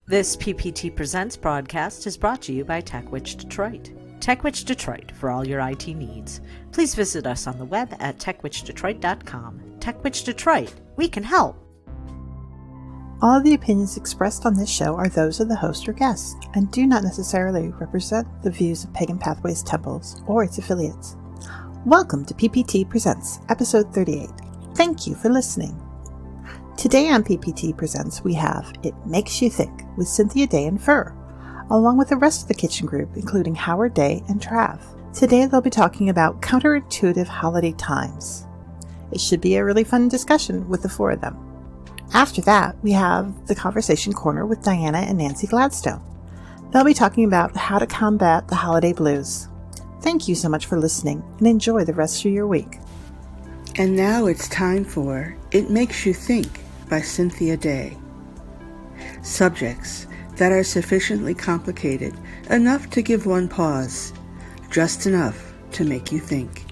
This PPT Presents broadcast is brought to you by TechWitch Detroit. TechWitch Detroit for all your IT needs. Please visit us on the web at techwitchdetroit.com. TechWitch Detroit, we can help. All the opinions expressed on this show are those of the host or guests and do not necessarily represent the views of Pagan Pathways Temples or its affiliates. Welcome to PPT Presents, episode 38. Thank you for listening. Today on PPT Presents, we have It Makes You Think with Cynthia Day and Fir, along with the rest of the kitchen group, including Howard Day and Trav. Today they'll be talking about counterintuitive holiday times. It should be a really fun discussion with the four of them. After that, we have the Conversation Corner with Diana and Nancy Gladstone. They'll be talking about how to combat the holiday blues. Thank you so much for listening and enjoy the rest of your week. And now it's time for It Makes You Think by Cynthia Day. Subjects that are sufficiently complicated enough to give one pause, just enough to make you think.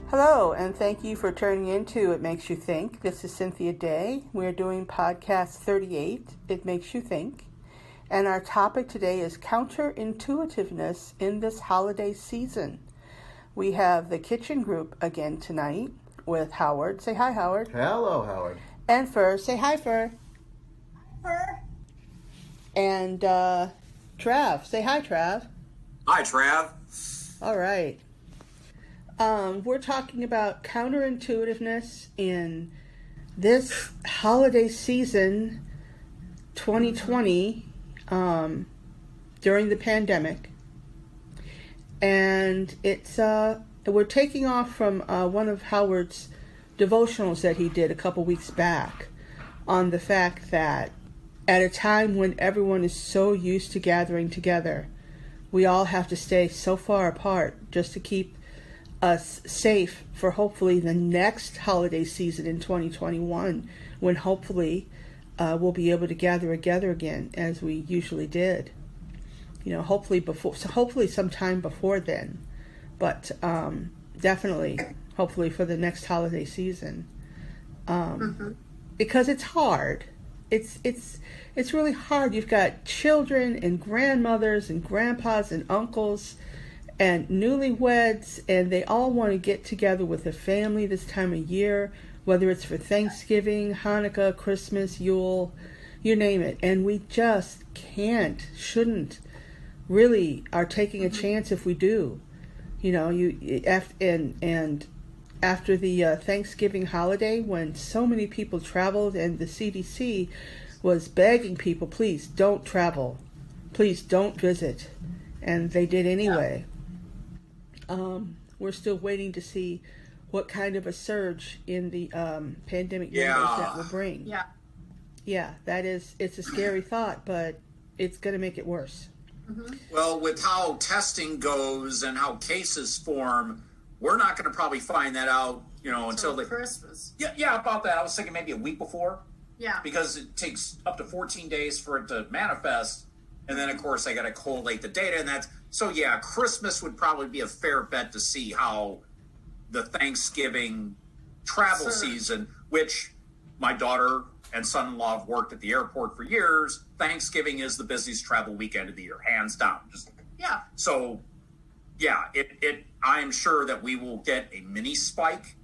Hello, and thank you for turning into It Makes You Think. This is Cynthia Day. We're doing podcast 38, It Makes You Think. And our topic today is counterintuitiveness in this holiday season. We have the kitchen group again tonight with Howard. Say hi, Howard. Hello, Howard. And Fir. Say hi, Fir. Fir. And Trav. Say hi, Trav. Hi, Trav. All right. We're talking about counterintuitiveness in this holiday season 2020 during the pandemic. And it's we're taking off from one of Howard's devotionals that he did a couple weeks back on the fact that at a time when everyone is so used to gathering together, we all have to stay so far apart just to keep us safe for hopefully the next holiday season in 2021, when hopefully we'll be able to gather together again as we usually did. You know, hopefully sometime before then, but definitely, hopefully for the next holiday season, because it's hard. It's really hard. You've got children and grandmothers and grandpas and uncles and newlyweds, and they all want to get together with their family this time of year, whether it's for Thanksgiving, Hanukkah, Christmas, Yule, you name it. And we just shouldn't, really are taking a chance if we do. You know, after the Thanksgiving holiday, when so many people traveled and the CDC was begging people, please don't travel, please don't visit, and they did anyway. We're still waiting to see what kind of a surge in the pandemic numbers that will bring. Yeah, it's a scary thought, but it's going to make it worse. Well, with how testing goes and how cases form, we're not going to probably find that out, until Christmas. Yeah, about that. I was thinking maybe a week before. Yeah. Because it takes up to 14 days for it to manifest. And then, of course, I got to collate the data. And Christmas would probably be a fair bet to see how the Thanksgiving travel season, which my daughter and son-in-law have worked at the airport for years. Thanksgiving is the busiest travel weekend of the year, hands down. So, I am sure that we will get a mini spike,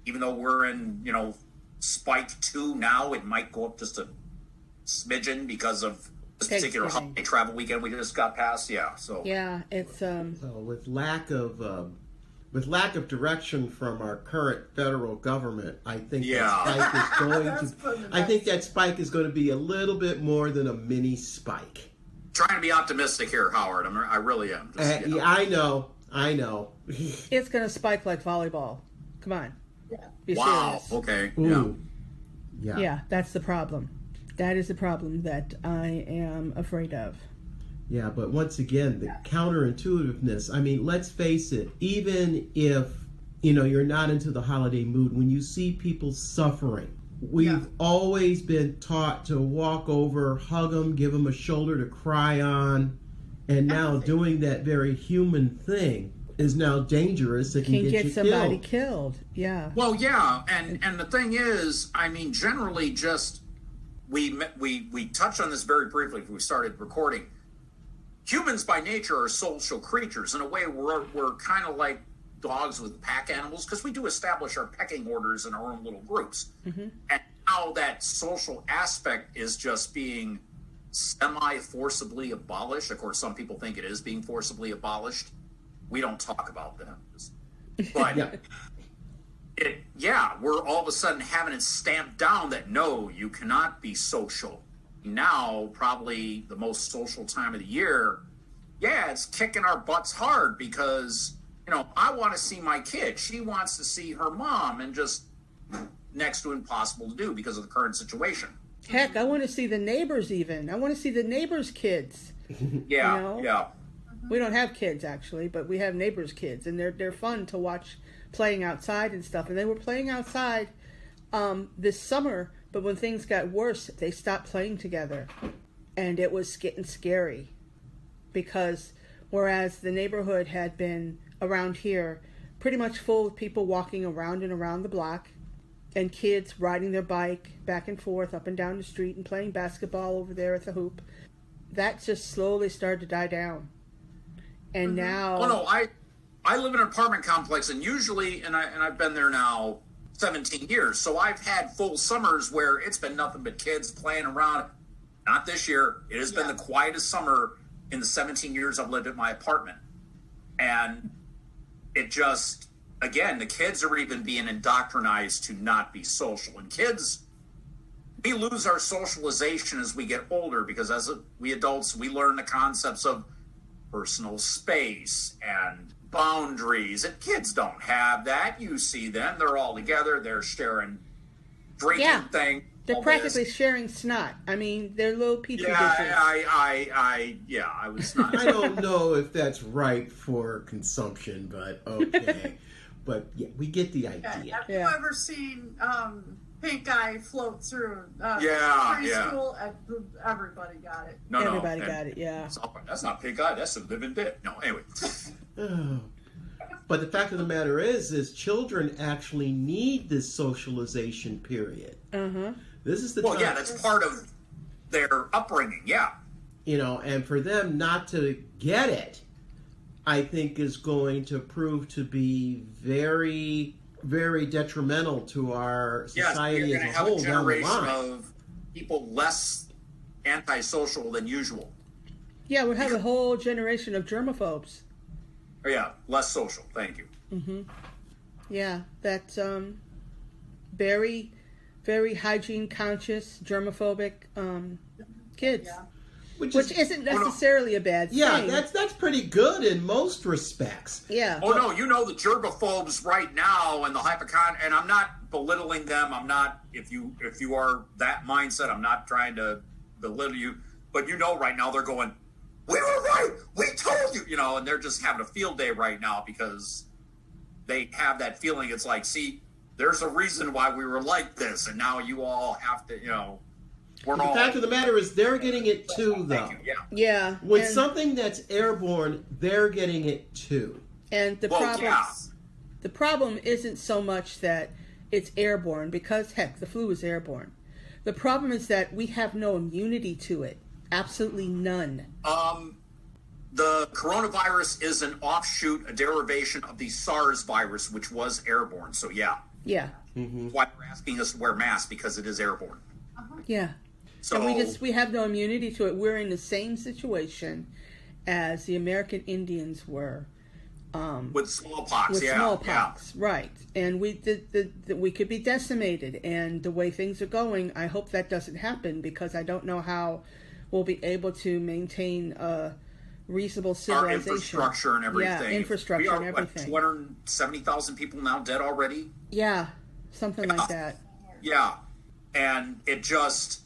even though we're in, spike 2 now. It might go up just a smidgen because of this particular holiday travel weekend we just got past. Yeah, so it's with lack of direction from our current federal government, I think that spike is going to be a little bit more than a mini spike. Trying to be optimistic here, Howard. I really am. I know. It's going to spike like volleyball. Come on. Be wow. serious. Okay. Ooh. Yeah, that's the problem. That is the problem that I am afraid of. Yeah, but once again, the counterintuitiveness, let's face it, even if, you're not into the holiday mood, when you see people suffering, we've always been taught to walk over, hug them, give them a shoulder to cry on, and now doing that very human thing is now dangerous. It can get somebody killed. Yeah. Well, yeah, and the thing is, generally just we touched on this very briefly when we started recording. Humans by nature are social creatures. In a way, we're kind of like dogs with pack animals, because we do establish our pecking orders in our own little groups. And now that social aspect is just being semi-forcibly abolished. Of course, some people think it is being forcibly abolished. We don't talk about them. But we're all of a sudden having it stamped down that no, you cannot be social. Now, probably the most social time of the year, it's kicking our butts hard because, I want to see my kid. She wants to see her mom, and just next to impossible to do because of the current situation. Heck, I want to see the neighbors even. I want to see the neighbors' kids. Yeah. We don't have kids, actually, but we have neighbors' kids, and they're fun to watch playing outside and stuff. And they were playing outside this summer, but when things got worse, they stopped playing together. And it was getting scary because whereas the neighborhood had been around here pretty much full of people walking around and around the block and kids riding their bike back and forth up and down the street and playing basketball over there at the hoop, that just slowly started to die down. And now... Oh, no, I live in an apartment complex, and usually, and I've been there now 17 years, so I've had full summers where it's been nothing but kids playing around. Not this year. It has been the quietest summer in the 17 years I've lived at my apartment. And it just, again, the kids are even being indoctrinized to not be social. And kids, we lose our socialization as we get older because as we adults, we learn the concepts of personal space and boundaries. And kids don't have that. You see them. They're all together. They're sharing drinking things. They're practically sharing snot. I mean, they're little petri dishes. I was not. I don't know if that's right for consumption, but okay. But yeah, we get the idea. Have you ever seen pink eye float through preschool? Everybody got it. Everybody got it, yeah. That's not pink eye. That's a living dead. No, anyway. But the fact of the matter is children actually need this socialization period. This is the time. That's part of their upbringing, and for them not to get it, I think is going to prove to be very, very detrimental to our society as a whole down the line. You're going to have a generation of people less antisocial than usual. Yeah, we'll have a whole generation of germaphobes. Less social. Thank you. Yeah, that's very, very hygiene conscious, germophobic kids, which isn't necessarily a bad thing. Yeah, that's pretty good in most respects. Yeah. Oh no, the germaphobes right now and the and I'm not belittling them. I'm not. If you are that mindset, I'm not trying to belittle you. But right now they're going, we were right. We told you, and they're just having a field day right now because they have that feeling. It's like, see, there's a reason why we were like this, and now you all have to, The fact of the matter is they're getting it too, though. Yeah. With something that's airborne, they're getting it too. And the problem isn't so much that it's airborne, because, heck, the flu is airborne. The problem is that we have no immunity to it. Absolutely none. The coronavirus is an offshoot, a derivation of the SARS virus, which was airborne. So, yeah. Yeah. Why they're asking us to wear masks, because it is airborne. Yeah. So and we have no immunity to it. We're in the same situation as the American Indians were. With smallpox, right. And we could be decimated. And the way things are going, I hope that doesn't happen, because I don't know how we'll be able to maintain a reasonable civilization. Our infrastructure and everything. Yeah, infrastructure and everything. 270,000 people now dead already? Yeah, something like that. Yeah. And it just,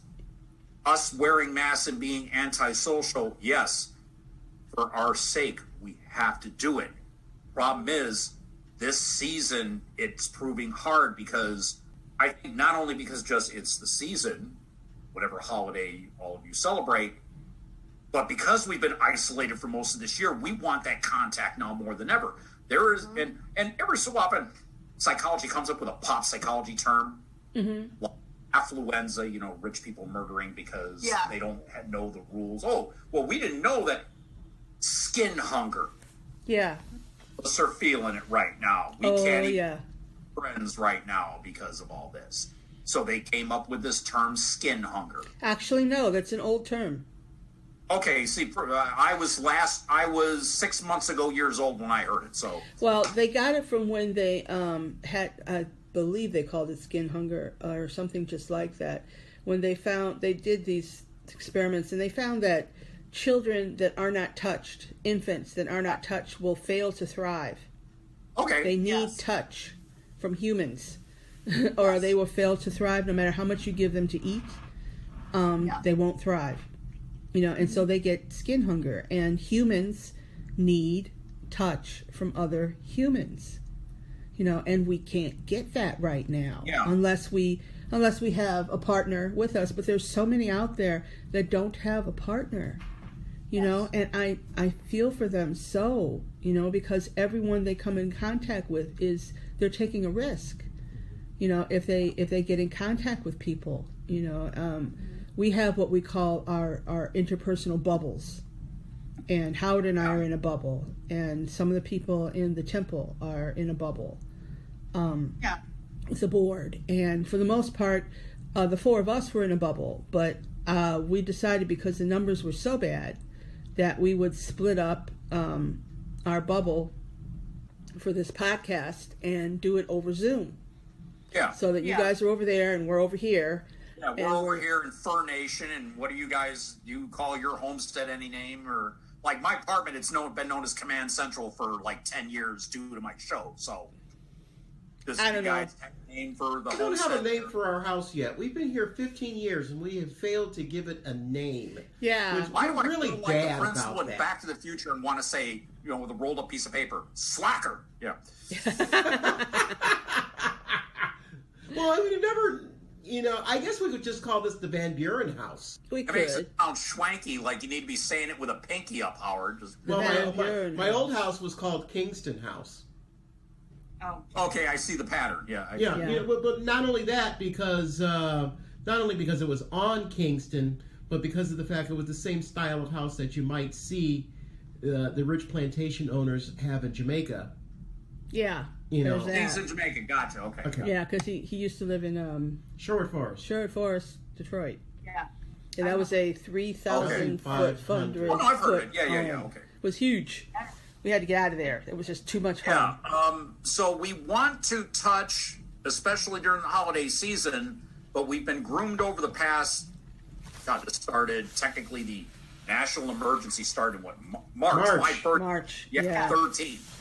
us wearing masks and being antisocial, yes, for our sake, we have to do it. Problem is, this season, it's proving hard because I think not only because just it's the season, whatever holiday all of you celebrate, but because we've been isolated for most of this year, we want that contact now more than ever. There is, and every so often, psychology comes up with a pop psychology term. affluenza, rich people murdering because they don't know the rules. Oh, well, we didn't know that skin hunger. Yeah. Us are feeling it right now. We can't eat friends right now because of all this. So they came up with this term skin hunger. Actually, no, that's an old term. Okay, see, I was 6 months ago years old when I heard it, so. Well, they got it from when they had, I believe they called it skin hunger or something just like that. When they did these experiments and they found that children that are not touched, infants that are not touched, will fail to thrive. Okay. They need touch from humans, or they will fail to thrive no matter how much you give them to eat. They won't thrive. And so they get skin hunger, and humans need touch from other humans. And we can't get that right now unless we have a partner with us. But there's so many out there that don't have a partner, and I feel for them so, because everyone they come in contact with they're taking a risk. If they get in contact with people, we have what we call our interpersonal bubbles. And Howard and I are in a bubble, and some of the people in the temple are in a bubble. With a board, and for the most part, the four of us were in a bubble. But we decided, because the numbers were so bad, that we would split up our bubble for this podcast and do it over Zoom. Yeah. So that you guys are over there and we're over here. Yeah, we're over here in Fir Nation, and what do you guys, do you call your homestead any name? Or, like, my apartment, it's been known as Command Central for, 10 years due to my show, so. I don't know. Have a name for the We don't have a name for our house yet. We've been here 15 years, and we have failed to give it a name. Yeah. Which Why do I really feel like bad the principal about in that. Back to the Future and want to say, with a rolled up piece of paper, slacker? Yeah. Well, we've never, I guess we could just call this the Van Buren house. We It makes could. it sound schwanky, like you need to be saying it with a pinky up, Howard. Well, Van Buren my old house. house was called Kingston House. Oh. Okay, I see the pattern. Yeah. Yeah. But not only that, because not only because it was on Kingston, but because of the fact it was the same style of house that you might see the rich plantation owners have in Jamaica. Yeah. You know. there's that. Things in Jamaica. Gotcha. Okay. Yeah, because he used to live in Sherwood Forest. Sherwood Forest, Detroit. Yeah. And that was a 3,000 foot 500. Oh, no, I've heard it. foot Yeah. home. Okay. It was huge. We had to get out of there. It was just too much Yeah. fun. So we want to touch, especially during the holiday season, but we've been groomed over the past. God, this started technically the national emergency started in what March? My birthday. March. Yeah, Yeah. 13th.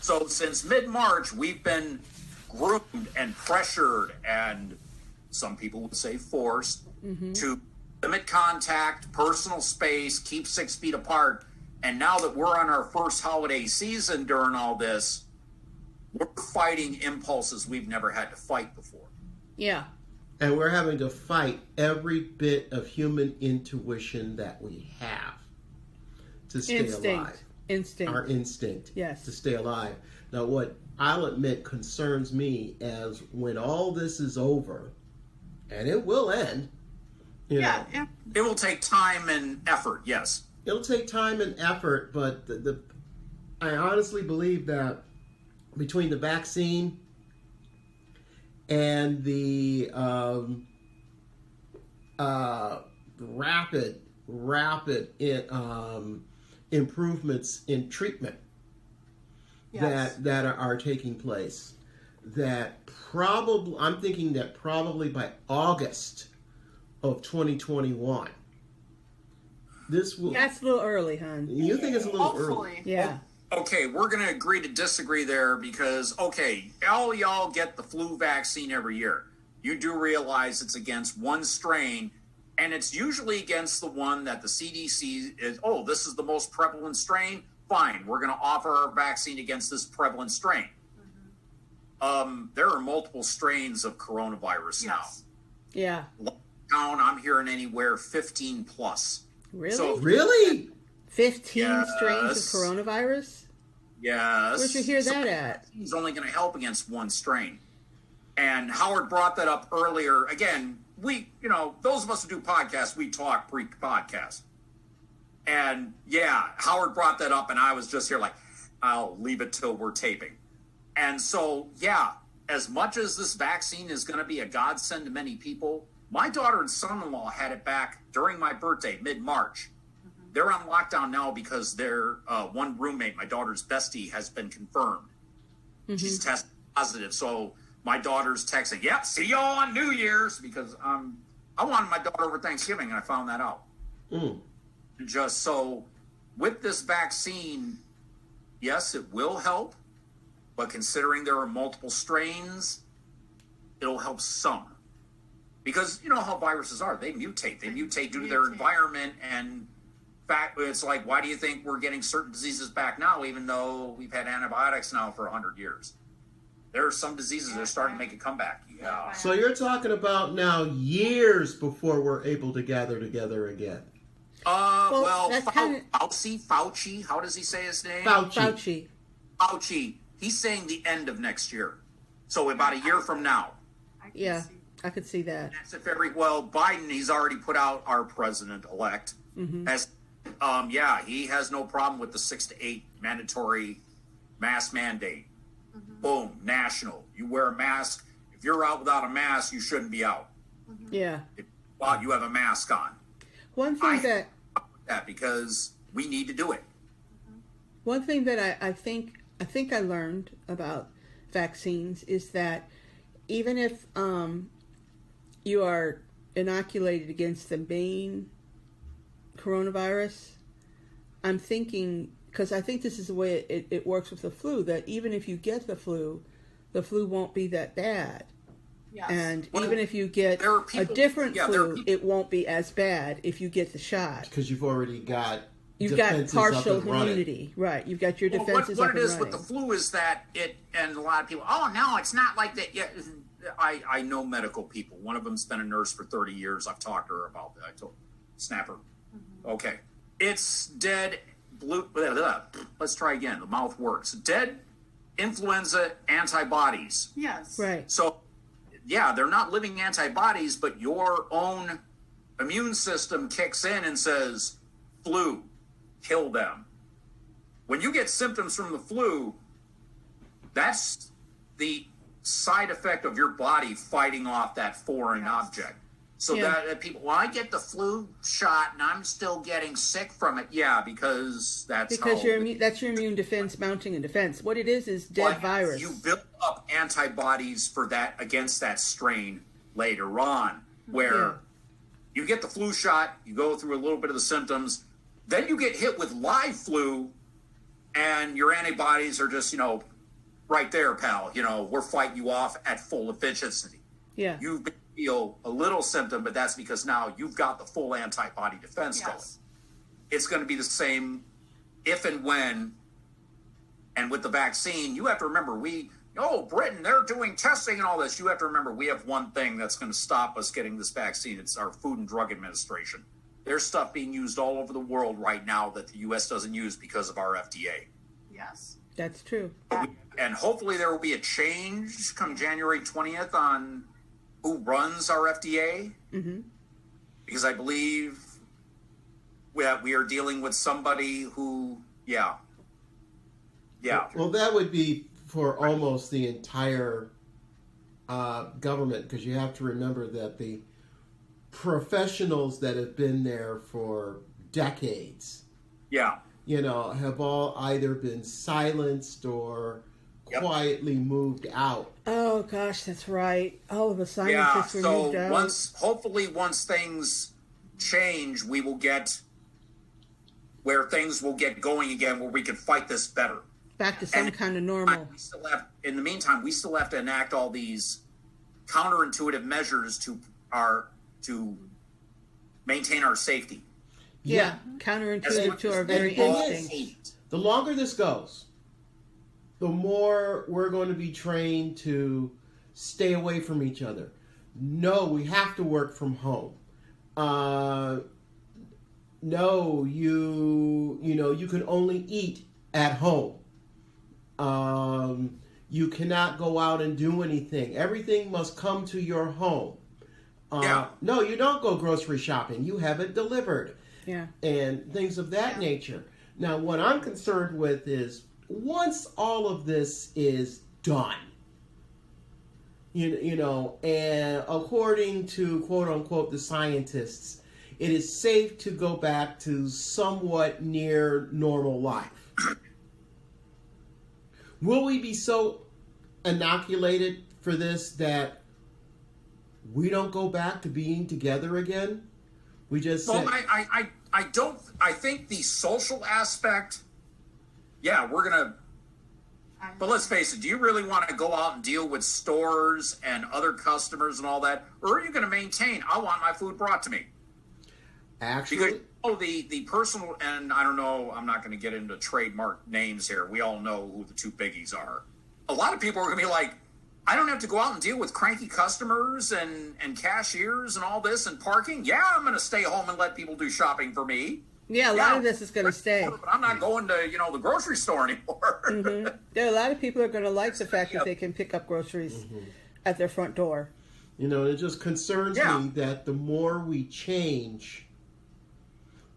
So since mid-March, we've been groomed and pressured, and some people would say forced, to limit contact, personal space, keep 6 feet apart. And now that we're on our first holiday season during all this, we're fighting impulses we've never had to fight before. Yeah. And we're having to fight every bit of human intuition that we have to stay alive. Our instinct Yes. to stay alive. Now, what I'll admit concerns me as when all this is over, and it will end, you know, It will take time and effort, yes. it'll take time and effort, but I honestly believe that between the vaccine and the rapid improvements in treatment that are taking place, that probably I'm thinking that probably by August of 2021, this will. That's a little early, hon. You think it's a little early? Hopefully. Yeah. Okay, we're going to agree to disagree there because, okay, all y'all get the flu vaccine every year. You do realize it's against one strain, and it's usually against the one that the CDC is, oh, this is the most prevalent strain. Fine, we're going to offer our vaccine against this prevalent strain. There are multiple strains of coronavirus now. Yeah. Lockdown, I'm hearing anywhere 15 plus. Really? So, Really? 15 strains of Yes. coronavirus? yes. Where'd you hear that at? It's only going to help against one strain. And Howard brought that up earlier. Again, those of us who do podcasts, we talk pre-podcast. And yeah, Howard brought that up, and I was just here like, I'll leave it till we're taping. And so, yeah, as much as this vaccine is going to be a godsend to many people, my daughter and son-in-law had it back during my birthday, mid-March. Mm-hmm. They're on lockdown now because their one roommate, my daughter's bestie, has been confirmed. Mm-hmm. She's tested positive. So my daughter's texting, yep, see y'all on New Year's, because I wanted my daughter over Thanksgiving, and I found that out. Just so with this vaccine, yes, it will help, but considering there are multiple strains, it'll help some. Because you know how viruses are. They mutate. They mutate due to their environment. And in fact, it's like, why do you think we're getting certain diseases back now, even though we've had antibiotics now for 100 years? There are some diseases that are starting to make a comeback. Yeah. So you're talking about now years before we're able to gather together again. Fauci, how does he say his name? Fauci. He's saying the end of next year. So about a year from now. Yeah, I could see that. That's if Biden, he's already put out, our president-elect, he has no problem with the 6 to 8 mandatory mask mandate. Mm-hmm. Boom, national. You wear a mask. If you're out without a mask, you shouldn't be out. Mm-hmm. Yeah. You have a mask on. One thing that because we need to do it. One thing that I think I learned about vaccines is that even if you are inoculated against the main coronavirus, I'm thinking, because I think this is the way it works with the flu, that even if you get the flu won't be that bad. Yes. And even if you get a different flu, it won't be as bad if you get the shot. Because you've already got partial immunity. Right. You've got your defenses up and running. What it is with the flu is that and a lot of people, oh, no, it's not like that. Yeah, I know medical people. One of them's been a nurse for 30 years. I've talked to her about that. I told Snapper. Mm-hmm. Okay. It's dead blue. Let's try again. The mouth works. Dead influenza antibodies. Yes. Right. So, yeah, they're not living antibodies, but your own immune system kicks in and says, flu, kill them. When you get symptoms from the flu, that's the side effect of your body fighting off that foreign object. So that people, I get the flu shot and I'm still getting sick from it. Yeah, because that's your immune defense mounting a defense. What it is dead virus. You build up antibodies for that against that strain later on, where you get the flu shot, you go through a little bit of the symptoms, then you get hit with live flu, and your antibodies are just, right there, pal. We're fighting you off at full efficiency. Yeah. You feel a little symptom, but that's because now you've got the full antibody defense going. It's going to be the same if and when, and with the vaccine, you have to remember, Britain, they're doing testing and all this. You have to remember, we have one thing that's going to stop us getting this vaccine. It's our Food and Drug Administration. There's stuff being used all over the world right now that the U.S. doesn't use because of our FDA. Yes. That's true. And hopefully there will be a change come January 20th on who runs our FDA. Mm-hmm. Because I believe we are dealing with somebody who, Well, that would be for almost the entire government, because you have to remember that the professionals that have been there for decades, have all either been silenced or quietly moved out. Oh gosh, that's right. All of the scientists were moved out. Hopefully once things change, we will get where things will get going again, where we can fight this better. Back to some kind of normal. In the meantime, we still have to enact all these counterintuitive measures to maintain our safety. Yeah, counterintuitive to our very instinct. The longer this goes, the more we're going to be trained to stay away from each other. No, we have to work from home. No, you can only eat at home. You cannot go out and do anything. Everything must come to your home. No, you don't go grocery shopping. You have it delivered. Yeah. And things of that nature. Now, what I'm concerned with is once all of this is done, you know, and according to quote unquote the scientists, it is safe to go back to somewhat near normal life. Will we be so inoculated for this that we don't go back to being together again? We just well, I don't. I think the social aspect. Yeah, we're gonna. But let's face it. Do you really want to go out and deal with stores and other customers and all that, or are you going to maintain? I want my food brought to me. Actually, because the personal, and I don't know. I'm not going to get into trademark names here. We all know who the two biggies are. A lot of people are going to be like, I don't have to go out and deal with cranky customers and cashiers and all this and parking. Yeah, I'm going to stay home and let people do shopping for me. Yeah, a lot of this is going to stay. But I'm not going to, the grocery store anymore. There are a lot of people who are going to like the fact that they can pick up groceries at their front door. It just concerns me that the more we change,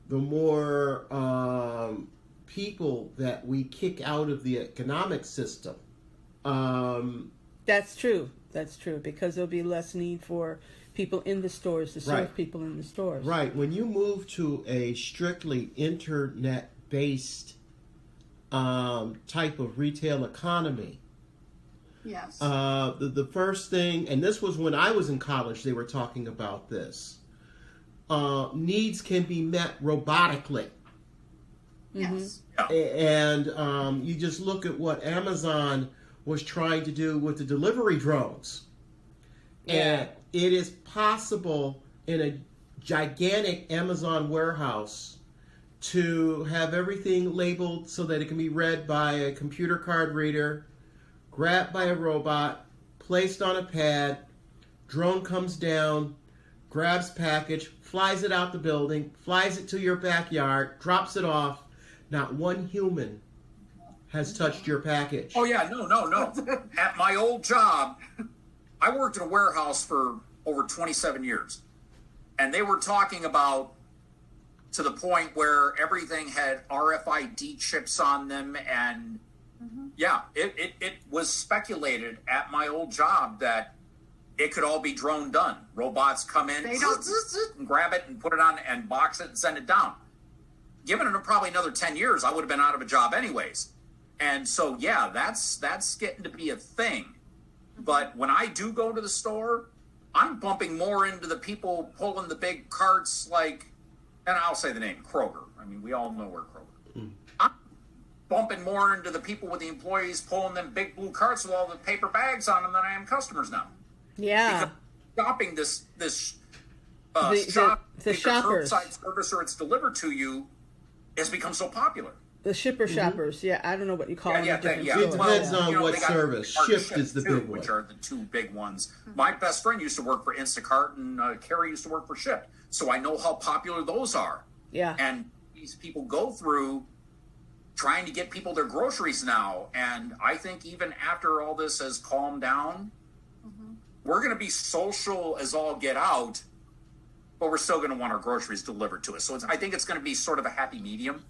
the more people that we kick out of the economic system. That's true. That's true, because there'll be less need for people in the stores to serve people in the stores. Right. When you move to a strictly internet-based type of retail economy, yes. The first thing, and this was when I was in college, they were talking about this. Needs can be met robotically. Yes. And you just look at what Amazon was trying to do with the delivery drones. And it is possible in a gigantic Amazon warehouse to have everything labeled so that it can be read by a computer card reader, grabbed by a robot, placed on a pad, drone comes down, grabs package, flies it out the building, flies it to your backyard, drops it off. Not one human has touched your package. Oh, yeah, no. At my old job, I worked in a warehouse for over 27 years. And they were talking about to the point where everything had RFID chips on them. And, it was speculated at my old job that it could all be drone done. Robots come in and grab it and put it on and box it and send it down. Given it probably another 10 years, I would have been out of a job anyways. And so, that's getting to be a thing. But when I do go to the store, I'm bumping more into the people pulling the big carts and I'll say the name, Kroger. I mean, we all know where Kroger is. I'm bumping more into the people with the employees pulling them big blue carts with all the paper bags on them than I am customers now. Yeah. Because shopping this the shoppers. curbside service or it's delivered to you has become so popular. The shipper shoppers, I don't know what you call them. It depends on what service. Shift is the big one. Which are the two big ones. My best friend used to work for Instacart, and Carrie used to work for Shipt. So I know how popular those are. Yeah. And these people go through trying to get people their groceries now. And I think even after all this has calmed down, we're going to be social as all get out, but we're still going to want our groceries delivered to us. So I think it's going to be sort of a happy medium.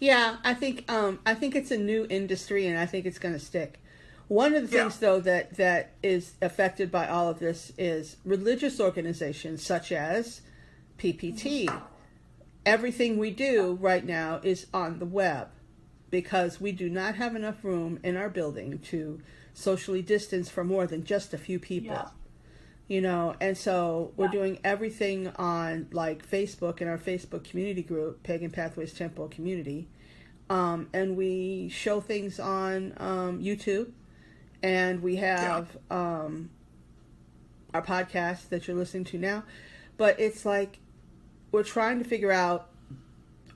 Yeah, I think it's a new industry, and I think it's going to stick. One of the things, though, that is affected by all of this is religious organizations such as PPT. Everything we do right now is on the web because we do not have enough room in our building to socially distance for more than just a few people. And so we're doing everything on Facebook and our Facebook community group, Pagan Pathways Temple Community. And we show things on YouTube, and we have our podcast that you're listening to now. But it's we're trying to figure out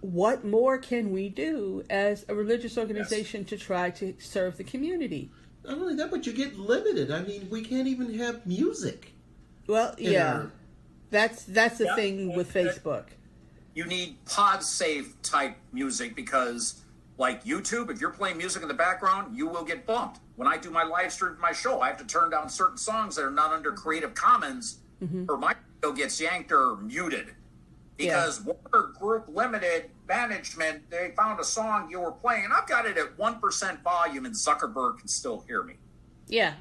what more can we do as a religious organization to try to serve the community. Not only that, but you get limited. I mean, we can't even have music. Well, that's the thing with Facebook. You need pod-safe type music because, like YouTube, if you're playing music in the background, you will get bumped. When I do my live stream of my show, I have to turn down certain songs that are not under Creative Commons or my gets yanked or muted because Warner Group Limited management, they found a song you were playing, and I've got it at 1% volume, and Zuckerberg can still hear me. Yeah.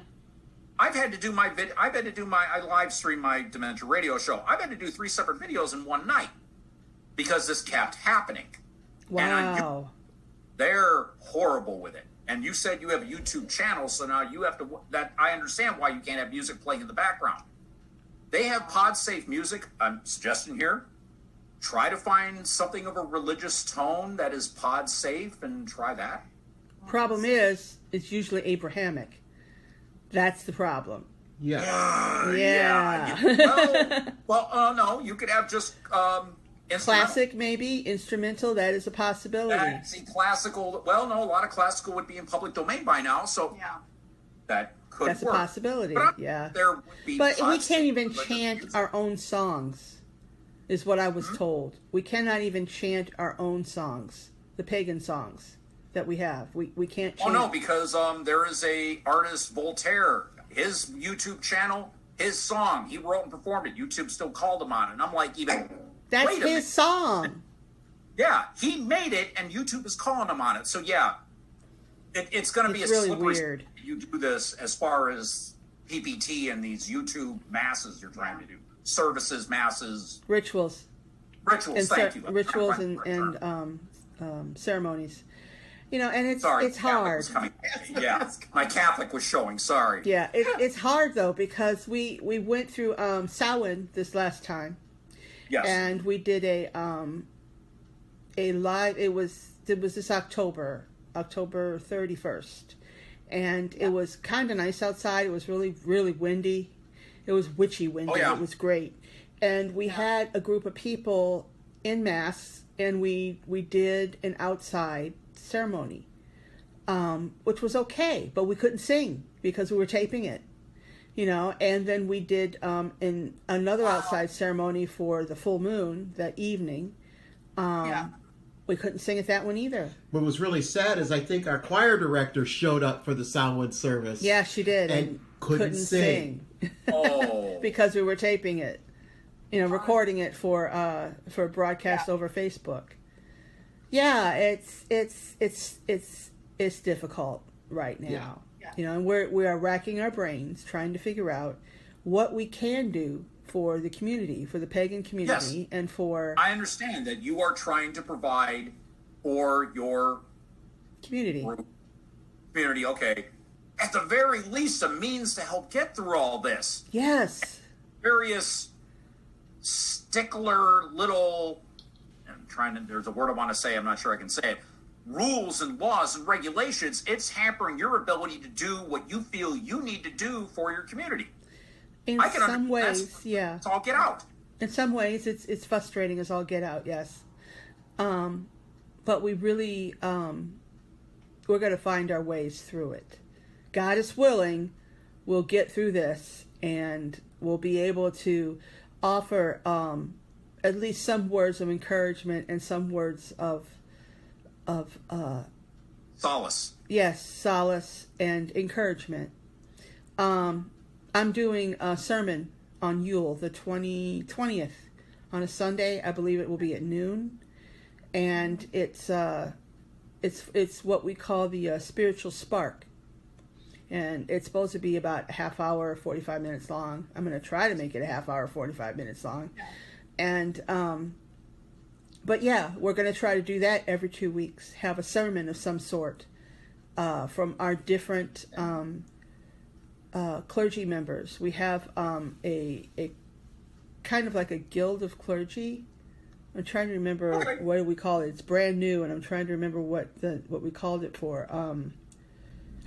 I've had to do my I live stream my dementia radio show. I've had to do 3 separate videos in one night because this kept happening. Wow. They're horrible with it. And you said you have a YouTube channel, so now you have to, I understand why you can't have music playing in the background. They have pod-safe music. I'm suggesting here, try to find something of a religious tone that is pod-safe and try that. Problem is, it's usually Abrahamic. That's the problem. Yeah. No, you could have just classic, maybe instrumental. That is a possibility. See, classical. Well, no, a lot of classical would be in public domain by now, so that could That's work. A possibility. But yeah, there would be. But we can't even chant our own songs, is what I was told. We cannot even chant our own songs, the pagan songs that we have. We can't chant. Oh no, because there is a artist, Voltaire, his YouTube channel, his song, he wrote and performed it. YouTube still called him on it. And I'm like, that's his song. Yeah, he made it, and YouTube is calling him on it. So yeah, it's going to be a really slippery weird. You do this as far as PPT and these YouTube masses you're trying to do. Services, masses. Rituals. Thank you. Rituals and ceremonies. You know, and it's hard. Yeah, my Catholic was showing. Sorry. Yeah, it's hard though because we went through Samhain this last time. Yes. And we did a live. It was this October 31st, and it was kind of nice outside. It was really, really windy. It was witchy windy. It was great, and we had a group of people in mass, and we did an outside ceremony, which was okay, but we couldn't sing because we were taping it. You know, and then we did in another outside ceremony for the full moon that evening. We couldn't sing at that one either. What was really sad is I think our choir director showed up for the Samhain service. Yeah, she did. And couldn't sing. Oh. Because we were taping it, you know, recording it for broadcast over Facebook. Yeah, it's difficult right now. Yeah. You know, and we are racking our brains trying to figure out what we can do for the community, for the pagan community, and for... I understand that you are trying to provide for your... Community, okay. At the very least, a means to help get through all this. Yes. Various stickler little... there's a word I want to say, I'm not sure I can say it. Rules and laws and regulations, it's hampering your ability to do what you feel you need to do for your community. In some ways, yeah. It's all get out. In some ways, it's frustrating as all get out, yes. But we really, we're going to find our ways through it. God is willing, we'll get through this, and we'll be able to offer at least some words of encouragement and some words of solace. Yes, solace and encouragement. I'm doing a sermon on Yule, the 20th, on a Sunday. I believe it will be at noon, and it's what we call the spiritual spark, and it's supposed to be about a half hour, 45 minutes long. I'm going to try to make it a half hour, 45 minutes long, and but yeah, we're going to try to do that every 2 weeks. Have a sermon of some sort from our different clergy members. We have a kind of like a guild of clergy. I'm trying to remember what do we call it. It's brand new, and I'm trying to remember what we called it for.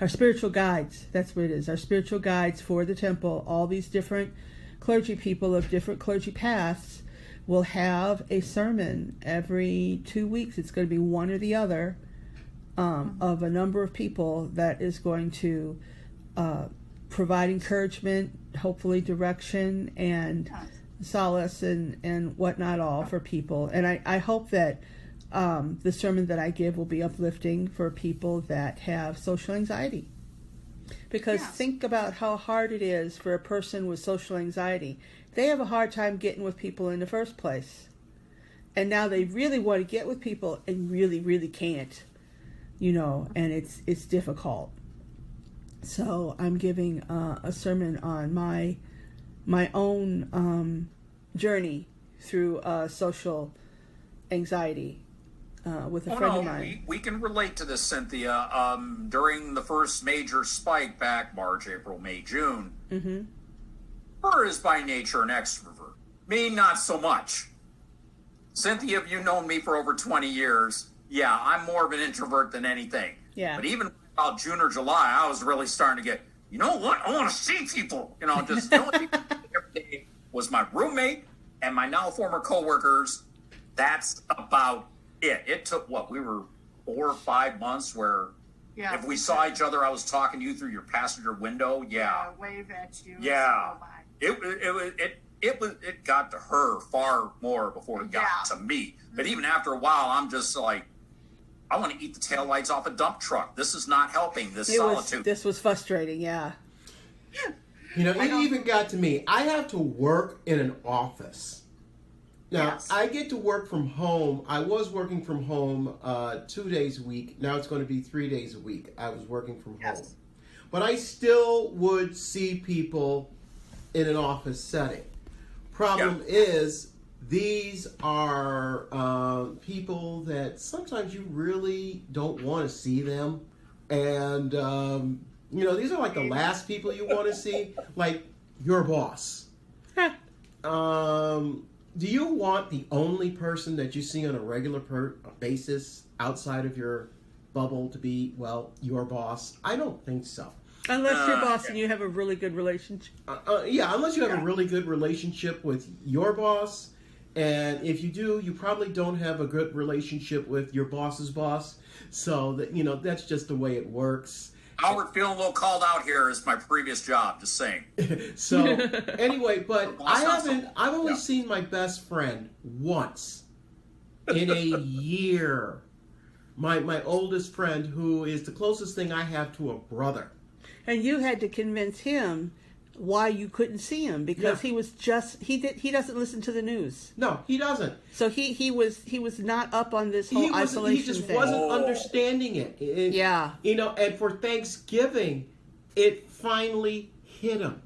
Our spiritual guides. That's what it is. Our spiritual guides for the temple. All these different clergy people of different clergy paths will have a sermon every 2 weeks. It's going to be one or the other of a number of people that is going to provide encouragement, hopefully direction and solace and whatnot all for people. And I hope that the sermon that I give will be uplifting for people that have social anxiety. Because think about how hard it is for a person with social anxiety. they have a hard time getting with people in the first place. And now they really want to get with people and really, really can't, and it's difficult. So I'm giving a sermon on my own journey through social anxiety with a friend of mine. We can relate to this, Cynthia. During the first major spike back March, April, May, June, Fir is by nature an extrovert. Me, not so much. Cynthia, if you've known me for over 20 years, yeah, I'm more of an introvert than anything. Yeah. But even about June or July, I was really starting to get, you know what? I want to see people. Just the only people every day was my roommate and my now former coworkers. That's about it. It took we were 4 or 5 months where if we saw each other, I was talking to you through your passenger window. Yeah. Wave at you. Yeah. It got to her far more before it got to me. But even after a while, I'm just like, I want to eat the taillights off a dump truck. This is not helping this solitude. This was frustrating, yeah. It even got to me. I have to work in an office. Now, I get to work from home. I was working from home 2 days a week. Now it's going to be 3 days a week. I was working from home. But I still would see people in an office setting. Problem is, these are people that sometimes you really don't want to see them. And, these are like the last people you want to see, like your boss. Do you want the only person that you see on a regular basis outside of your bubble to be, your boss? I don't think so. Unless you're boss and you have a really good relationship. Unless you have a really good relationship with your boss. And if you do, you probably don't have a good relationship with your boss's boss. So, that's just the way it works. Howard, feeling a little called out here is my previous job, just saying. So, anyway, but I've only seen my best friend once in a year. My oldest friend, who is the closest thing I have to a brother. And you had to convince him why you couldn't see him because he was he doesn't listen to the news. No, he doesn't. So he was not up on this whole isolation thing. He just wasn't understanding it. And for Thanksgiving, it finally hit him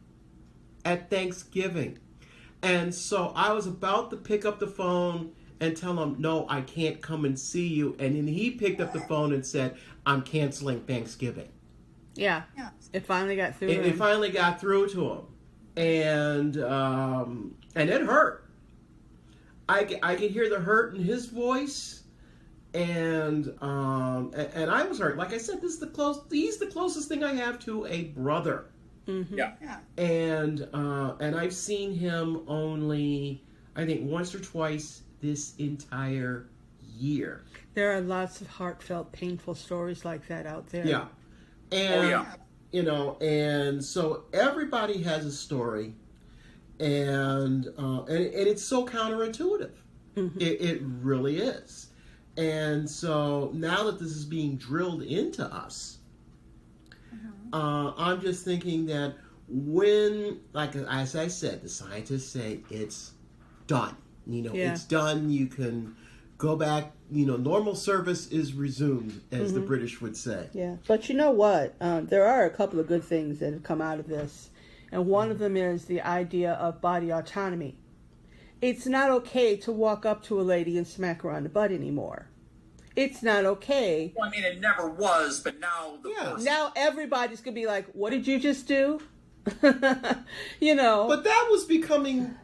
at Thanksgiving. And so I was about to pick up the phone and tell him, no, I can't come and see you. And then he picked up the phone and said, I'm canceling Thanksgiving. Yeah. It finally got through. It finally got through to him, and it hurt. I could hear the hurt in his voice, and I was hurt. Like I said, he's the closest thing I have to a brother. Mm-hmm. Yeah. And I've seen him only, I think, once or twice this entire year. There are lots of heartfelt, painful stories like that out there. Yeah. And, and so everybody has a story, and it's so counterintuitive. Mm-hmm. It really is. And so now that this is being drilled into us, I'm just thinking that when, like as I said, the scientists say it's done. It's done. You can go back. Normal service is resumed, as the British would say. Yeah, but you know what? There are a couple of good things that have come out of this. And one of them is the idea of body autonomy. It's not okay to walk up to a lady and smack her on the butt anymore. It's not okay. Well, I mean, it never was, but now... Now everybody's going to be like, what did you just do? But that was becoming...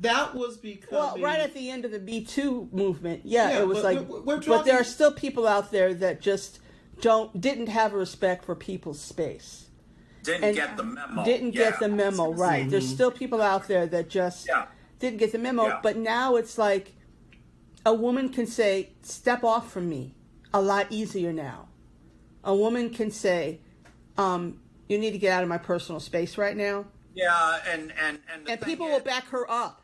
Well, right at the end of the Me Too movement, it was but there are still people out there that just didn't have a respect for people's space. Didn't get the memo. Didn't get the memo, right. Mm-hmm. There's still people out there that just didn't get the memo, but now it's like a woman can say, step off from me, a lot easier now. A woman can say, you need to get out of my personal space right now. Yeah, and people will back her up.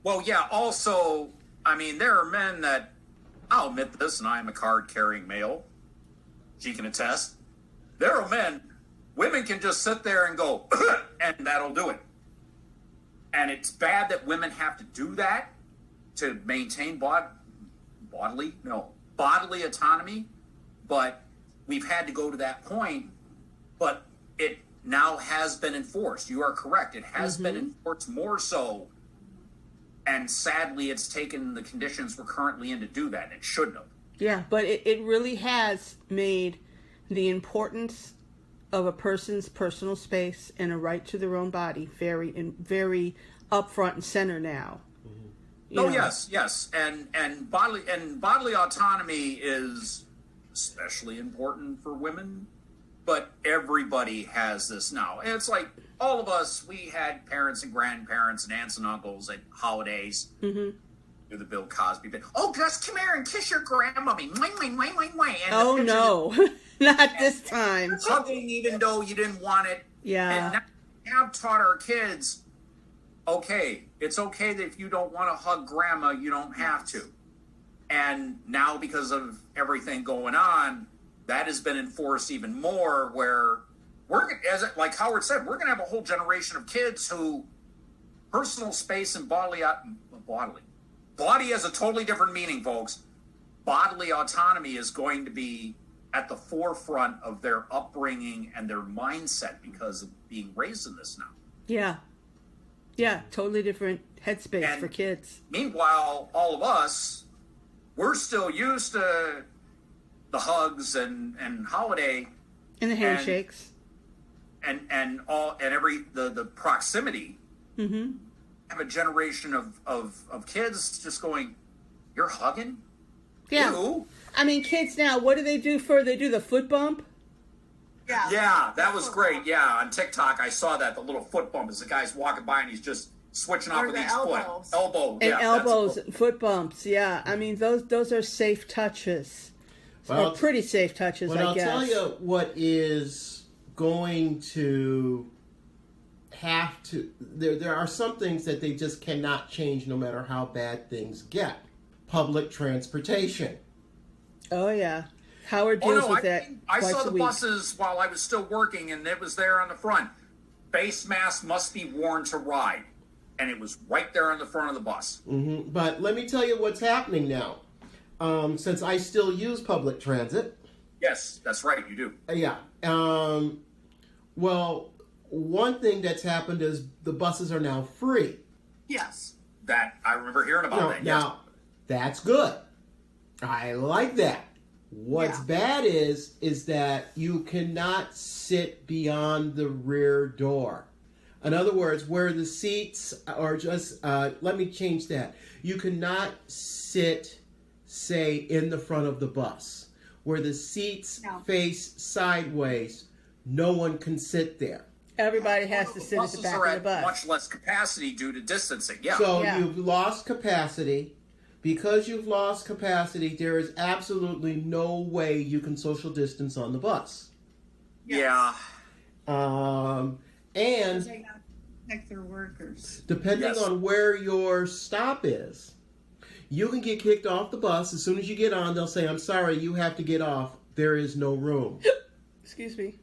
Well, yeah, also, I mean, there are men that, I'll admit this, and I am a card-carrying male. She can attest. There are men, women can just sit there and go, and that'll do it. And it's bad that women have to do that to maintain bodily autonomy. But we've had to go to that point. But it now has been enforced. You are correct. It has been enforced more so. And sadly, it's taken the conditions we're currently in to do that. And it shouldn't have. Yeah, but it really has made the importance of a person's personal space and a right to their own body very up front and center now. Yes, and bodily autonomy is especially important for women, but everybody has this now. And it's like all of us, we had parents and grandparents and aunts and uncles at holidays. Do the Bill Cosby bit. Oh, just come here and kiss your grandmommy. Oh no, not this time. Hugging even though you didn't want it. Yeah. And now we have taught our kids, okay, it's okay that if you don't want to hug grandma, you don't have to. And now because of everything going on, that has been enforced even more where like Howard said, we're going to have a whole generation of kids who personal space and body has a totally different meaning, folks. Bodily autonomy is going to be at the forefront of their upbringing and their mindset because of being raised in this now. Yeah, totally different headspace And for kids. Meanwhile, all of us, we're still used to the hugs and holiday And the handshakes. and the proximity. Have a generation of kids just going, you're hugging? Yeah. Ew. I mean, kids now, what do? They do the foot bump? Yeah, that was great. Yeah, on TikTok, I saw that, the little foot bump as the guy's walking by and he's just switching off with each foot. Elbow. And Yeah, elbows, that's cool. foot bumps, yeah. I mean, those are safe touches. Well, or pretty safe touches, I guess. I'll tell you what is going to have to... There are some things that they just cannot change no matter how bad things get. Public transportation. Oh, yeah. Howard deals with that I twice saw a the week. buses while I was still working, and it was there on the front. Face mask must be worn to ride. And it was right there on the front of the bus. But let me tell you what's happening now. Since I still use public transit. Yes, that's right, you do. Yeah. Well, one thing that's happened is the buses are now free. Yes. That, I remember hearing about that, yes. Now, that's good. I like that. What's bad is that you cannot sit beyond the rear door. In other words, where the seats are just, let me change that. You cannot sit, say, in the front of the bus. Where the seats face sideways, no one can sit there. Everybody has to sit at the Buses back are of the at bus. much less capacity due to distancing, yeah. So Yeah. you've lost capacity. Because you've lost capacity, there is absolutely no way you can social distance on the bus. Yeah. And They got to protect their workers. depending on where your stop is, you can get kicked off the bus. As soon as you get on, they'll say, I'm sorry, you have to get off. There is no room. Excuse me.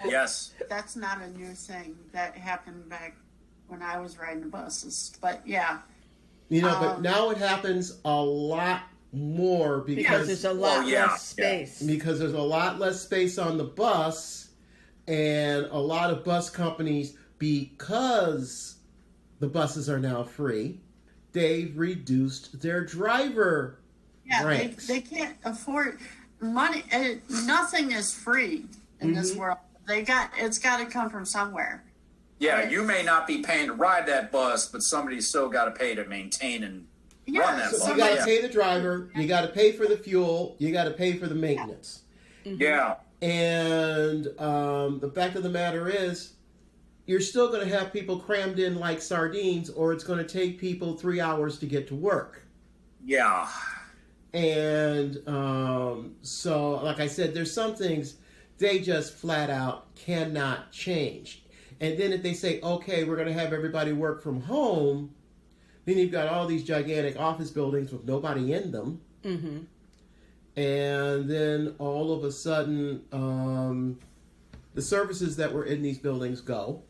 Yes. That's not a new thing. That happened back when I was riding the buses. But yeah. You know, but now it happens a lot more Because there's a lot less space. because there's a lot less space on the bus, and a lot of bus companies, because the buses are now free, they've reduced their driver ranks. They can't afford money. Nothing is free in this world. It's got to come from somewhere. Yeah, you may not be paying to ride that bus, but somebody's still got to pay to maintain and run that So bus. you got to pay the driver, you got to pay for the fuel, you got to pay for the maintenance. Yeah. And the fact of the matter is, you're still going to have people crammed in like sardines, or it's going to take people 3 hours to get to work. Yeah. And so, like I said, there's some things they just flat out cannot change. And then if they say, okay, we're going to have everybody work from home, then you've got all these gigantic office buildings with nobody in them. Mm-hmm. And then all of a sudden, the services that were in these buildings go.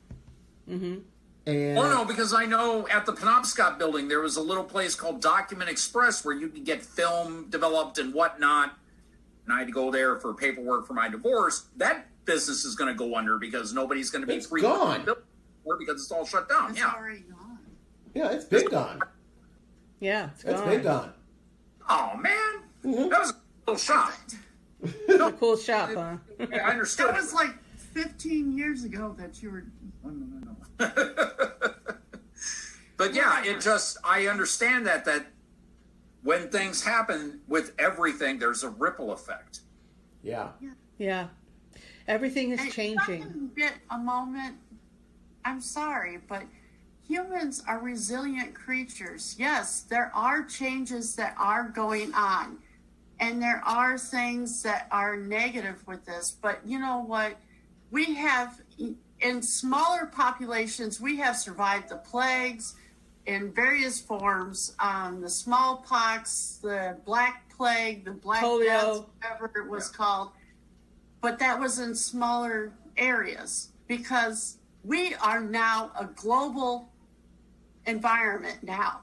Mm-hmm. And Oh no, because I know at the Penobscot building there was a little place called Document Express where you could get film developed and whatnot. And I had to go there for paperwork for my divorce. That business is going to go under because nobody's going to be It's free gone. because it's all shut down. It's Yeah. already gone. yeah, it's been gone. Yeah, it's It's gone. been gone. Oh man, Mhm. that was a little shot. It's a cool shop, huh? I understood. That was like 15 years ago that you were. But yeah, I understand that when things happen with everything, there's a ripple effect. Yeah. Yeah. Everything is And if I changing. can get a moment, I'm sorry, but humans are resilient creatures. Yes, there are changes that are going on, and there are things that are negative with this. But you know what? We have, in smaller populations, we have survived the plagues in various forms, the smallpox, the black plague, the black Polio. death, whatever it was called. But that was in smaller areas because we are now a global environment now.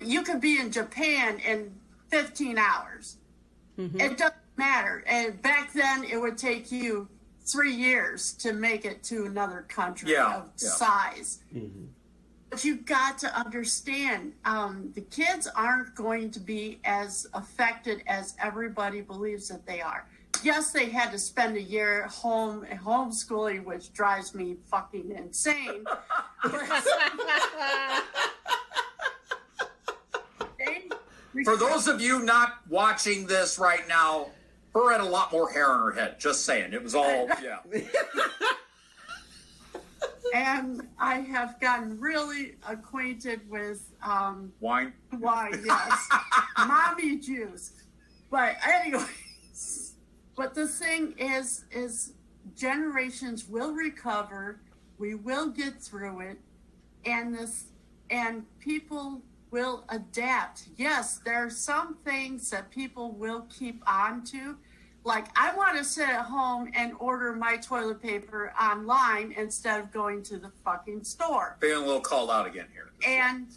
You could be in Japan in 15 hours. It doesn't matter. And back then, it would take you 3 years to make it to another country of size. But you got to understand, the kids aren't going to be as affected as everybody believes that they are. Yes, they had to spend a year homeschooling, which drives me fucking insane. For those of you not watching this right now, her had a lot more hair on her head. Just saying, it was all And I have gotten really acquainted with wine. wine, yes, mommy juice. But anyways, but the thing is generations will recover. We will get through it, and people will adapt. Yes, there are some things that people will keep on to. Like, I want to sit at home and order my toilet paper online instead of going to the fucking store. Feeling a little called out again here. And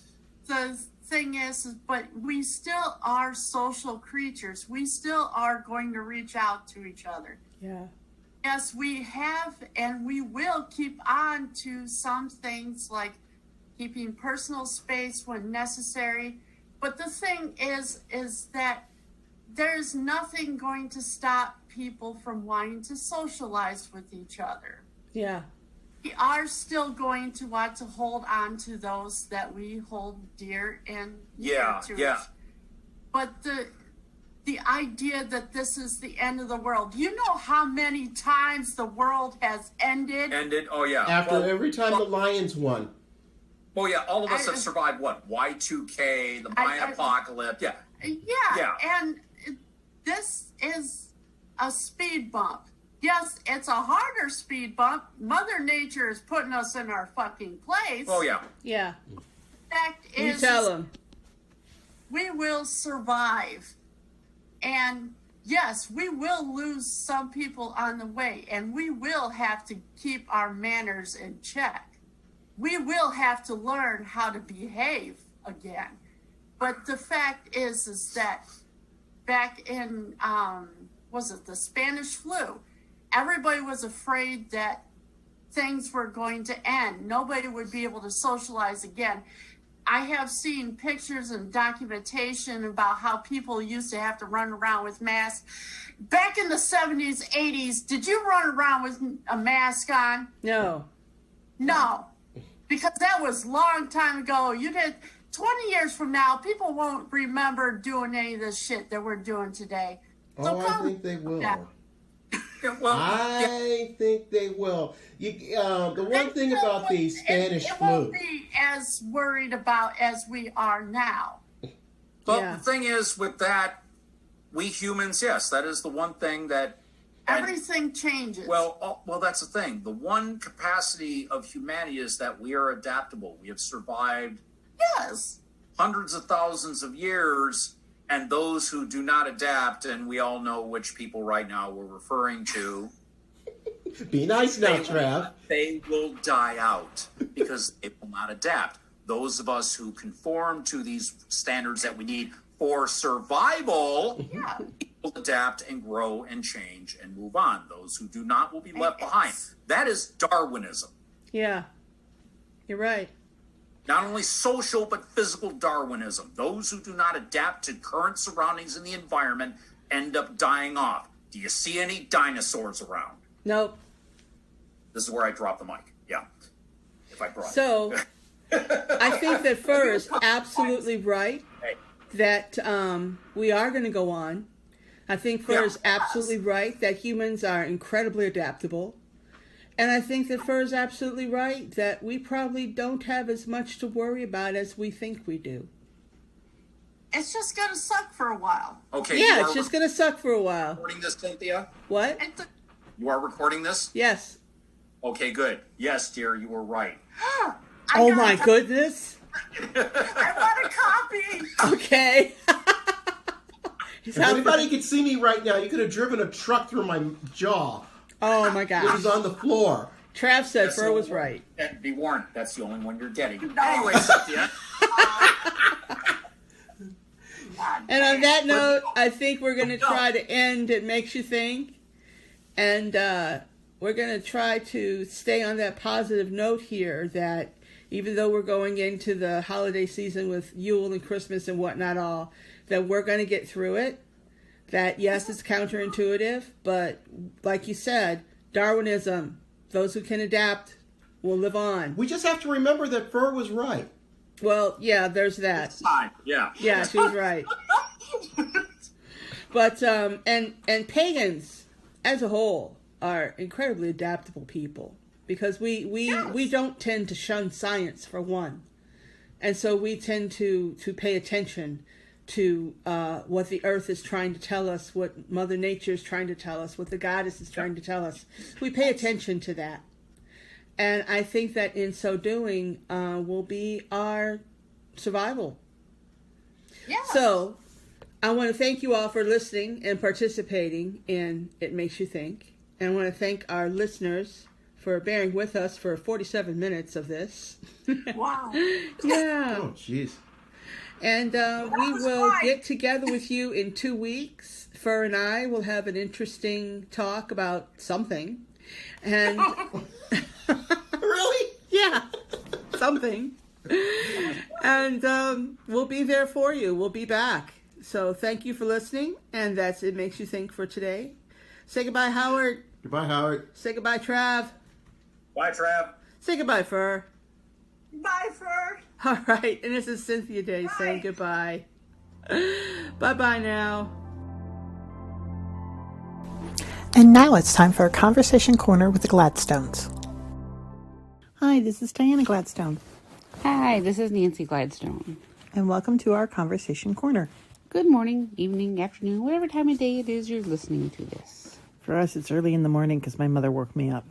the thing is, but we still are social creatures. We still are going to reach out to each other. Yeah. Yes, we have, and we will keep on to some things like keeping personal space when necessary. But the thing is that there's nothing going to stop people from wanting to socialize with each other. Yeah. We are still going to want to hold on to those that we hold dear and near to us. But the idea that this is the end of the world, you know how many times the world has ended? Oh yeah. After every time the Lions won. Oh yeah, all of us have survived what? Y2K, the Mayan apocalypse. Yeah. Yeah. And this is a speed bump. Yes, it's a harder speed bump. Mother Nature is putting us in our fucking place. Oh yeah. Yeah. The fact You is, tell them. we will survive. And yes, we will lose some people on the way, and we will have to keep our manners in check. We will have to learn how to behave again. But the fact is that back in, was it the Spanish flu? Everybody was afraid that things were going to end. Nobody would be able to socialize again. I have seen pictures and documentation about how people used to have to run around with masks. Back in the 70s, 80s, did you run around with a mask on? No. No, because that was a long time ago. You did 20 years from now, people won't remember doing any of this shit that we're doing today. So I think they will. down. I think they will. The one thing about the Spanish it flu. won't be as worried about as we are now. But Yeah. the thing is, with that, we humans, yes, that is the one thing that. Everything changes. Well, that's the thing. The one capacity of humanity is that we are adaptable. We have survived yes. hundreds of thousands of years, and those who do not adapt, and we all know which people right now we're referring to, Be nice now, Trav. They will die out because they will not adapt. Those of us who conform to these standards that we need for survival will adapt and grow and change and move on. Those who do not will be left behind. That is Darwinism. Yeah, you're right. Not only social, but physical Darwinism. Those who do not adapt to current surroundings in the environment end up dying off. Do you see any dinosaurs around? Nope. This is where I drop the mic. Yeah. If I brought So, I think that Fir is absolutely right that we are going to go on. I think Fir is absolutely right that humans are incredibly adaptable. And I think that Fir is absolutely right that we probably don't have as much to worry about as we think we do. It's just going to suck for a while. Okay. Yeah, it's just going to suck for a while. Recording this, Cynthia? What? You are recording this? Yes. Okay, good. Yes, dear, you were right. Oh my goodness. I want a copy. Okay. If anybody could see me right now, you could have driven a truck through my jaw. Oh my It gosh. was on the floor. Trav said That's Fir the was only one. right. And be warned, that's the only one you're getting. Anyway, Cynthia. And on that note, I think we're going to try to end It Makes You Think. And we're going to try to stay on that positive note here that even though we're going into the holiday season with Yule and Christmas and whatnot all, that we're going to get through it. That, yes, it's counterintuitive, but like you said, Darwinism, those who can adapt will live on. We just have to remember that Fir was right. Well, yeah, there's that. Fine. Yeah. Yeah, she was right. But and pagans as a whole are incredibly adaptable people because we don't tend to shun science for one, and so we tend to pay attention to what the earth is trying to tell us, what Mother Nature is trying to tell us, what the goddess is trying to tell us. We pay attention to that. And I think that in so doing will be our survival. Yeah. So I want to thank you all for listening and participating in It Makes You Think. And I want to thank our listeners for bearing with us for 47 minutes of this. Wow. Yeah. Oh, jeez. And we will get together with you in 2 weeks. Fir and I will have an interesting talk about something. And Really? yeah, something. And we'll be there for you. We'll be back. So thank you for listening. And that's It Makes You Think for today. Say goodbye, Howard. Goodbye, Howard. Say goodbye, Trav. Bye, Trav. Say goodbye, Fir. Bye, Fir. All right. And this is Cynthia Day saying goodbye. Bye-bye now. And now it's time for a conversation corner with the Gladstones. Hi, this is Diana Gladstone, Hi, this is Nancy Gladstone. and welcome to our conversation corner. Good morning, evening, afternoon, whatever time of day it is you're listening to this. For us, it's early in the morning because my mother woke me up.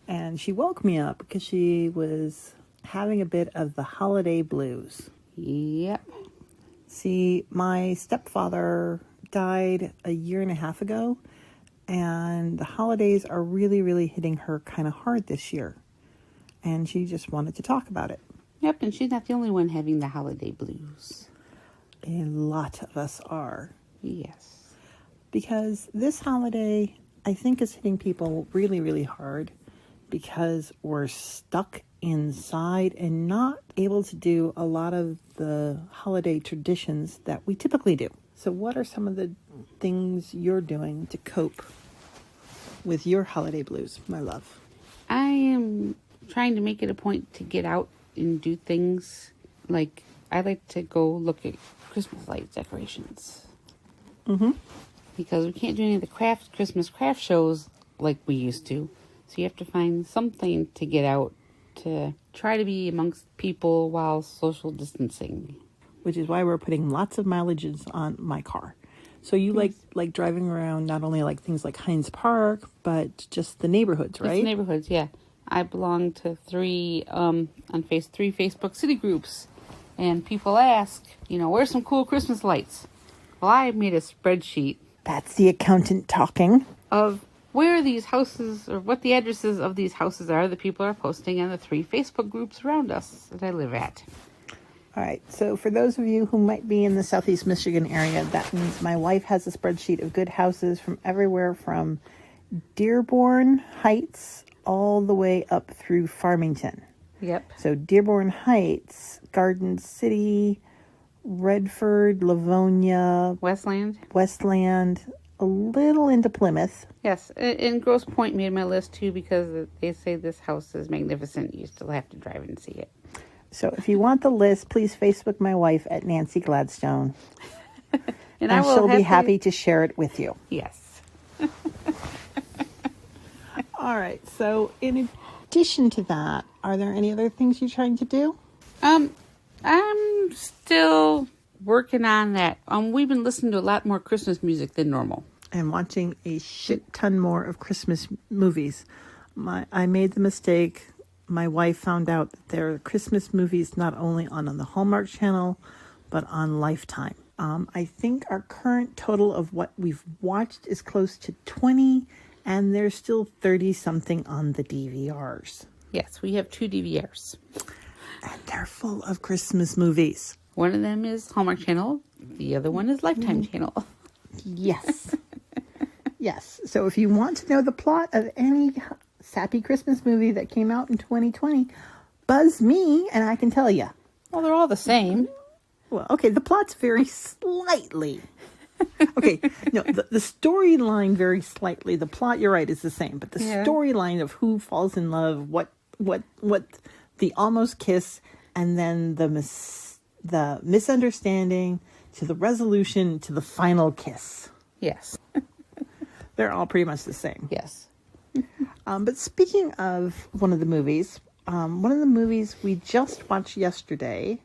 And she woke me up because she was having a bit of the holiday blues. Yep. See, my stepfather died a year and a half ago, and the holidays are really, really hitting her kind of hard this year. And she just wanted to talk about it. Yep, and she's not the only one having the holiday blues. A lot of us are. Yes. Because this holiday, I think, is hitting people really, really hard because we're stuck inside and not able to do a lot of the holiday traditions that we typically do. So what are some of the things you're doing to cope with your holiday blues, my love? I am trying to make it a point to get out and do things. Like, I like to go look at Christmas light decorations. Mm-hmm. Because we can't do any of the Christmas craft shows like we used to. So you have to find something to get out to try to be amongst people while social distancing. Which is why we're putting lots of mileages on my car. So you like driving around not only like things like Hines Park, but just the neighborhoods, right? It's neighborhoods, yeah. I belong to three Facebook city groups. And people ask, where's some cool Christmas lights? Well, I made a spreadsheet That's the accountant talking. of where these houses, or what the addresses of these houses are that people are posting on the 3 Facebook groups around us that I live at. All right, so for those of you who might be in the Southeast Michigan area, that means my wife has a spreadsheet of good houses from everywhere from Dearborn Heights all the way up through Farmington. Yep. So Dearborn Heights, Garden City, Redford, Livonia, Westland, a little into Plymouth. Yes, and Grosse Pointe made my list too because they say this house is magnificent. You still have to drive and see it. So if you want the list, please Facebook my wife at Nancy Gladstone. and she'll be happy to share it with you. Yes. All right, so in addition to that, are there any other things you're trying to do? I'm still working on that. We've been listening to a lot more Christmas music than normal. And watching a shit ton more of Christmas movies. I made the mistake. My wife found out that there are Christmas movies not only on the Hallmark Channel, but on Lifetime. I think our current total of what we've watched is close to 20, and there's still 30-something on the DVRs. Yes, we have 2 DVRs. And they're full of Christmas movies. One of them is Hallmark Channel. The other one is Lifetime Channel. Yes. Yes. So if you want to know the plot of any sappy Christmas movie that came out in 2020, buzz me and I can tell you. Well, they're all the same. Well, okay, the plot's very slightly. Okay, no, the storyline very slightly. The plot, you're right, is the same. But the storyline of who falls in love, what the almost kiss, and then the misunderstanding to the resolution to the final kiss. Yes. They're all pretty much the same. Yes. But speaking of one of the movies we just watched yesterday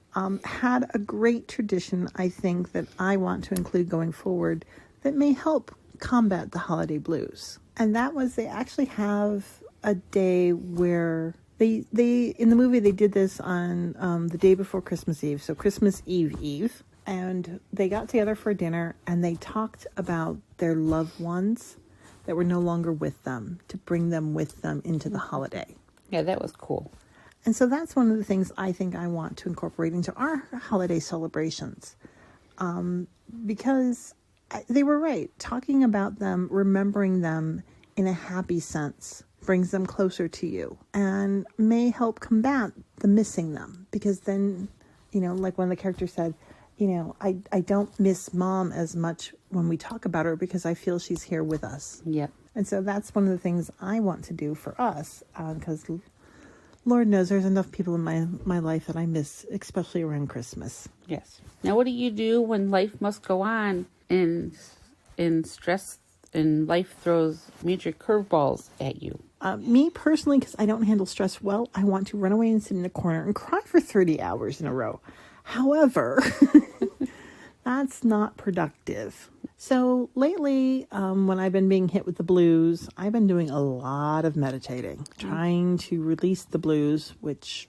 had a great tradition, I think, that I want to include going forward that may help combat the holiday blues. And that was they actually have a day where they in the movie they did this on the day before Christmas Eve, so Christmas Eve. And they got together for dinner and they talked about their loved ones that were no longer with them, to bring them with them into the holiday. Yeah, that was cool. And so that's one of the things I think I want to incorporate into our holiday celebrations. Because they were right. Talking about them, remembering them in a happy sense brings them closer to you and may help combat the missing them. Because then, like one of the characters said, I don't miss Mom as much when we talk about her because I feel she's here with us. Yep. And so that's one of the things I want to do for us, because Lord knows there's enough people in my life that I miss, especially around Christmas. Yes. Now, what do you do when life must go on and stress and life throws major curveballs at you? Me personally, because I don't handle stress well, I want to run away and sit in a corner and cry for 30 hours in a row. However, that's not productive. So lately, when I've been being hit with the blues, I've been doing a lot of meditating, trying to release the blues, which